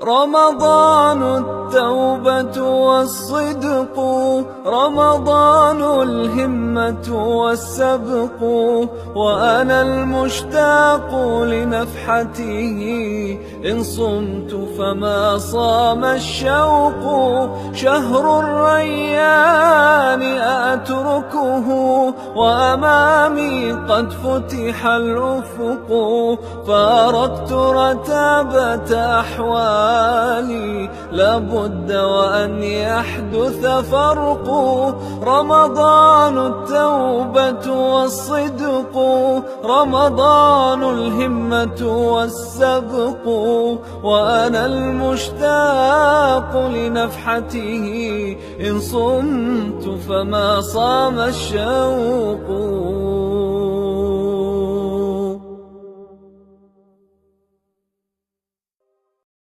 رمضان التوبة والصدق، رمضان الهمة والسبق، وأنا المشتاق لنفحته، إن صمت فما صام الشوق. شهر الريان أتركه، وأمامي قد فتح الأفق، فارقت رتابة أحوالي، لابد وأن يحدث فرق. رمضان التوبة والصدق، رمضان الهمة والسبق، وأنا المشتاق لنفحته، إن صمت فما صام الشوق.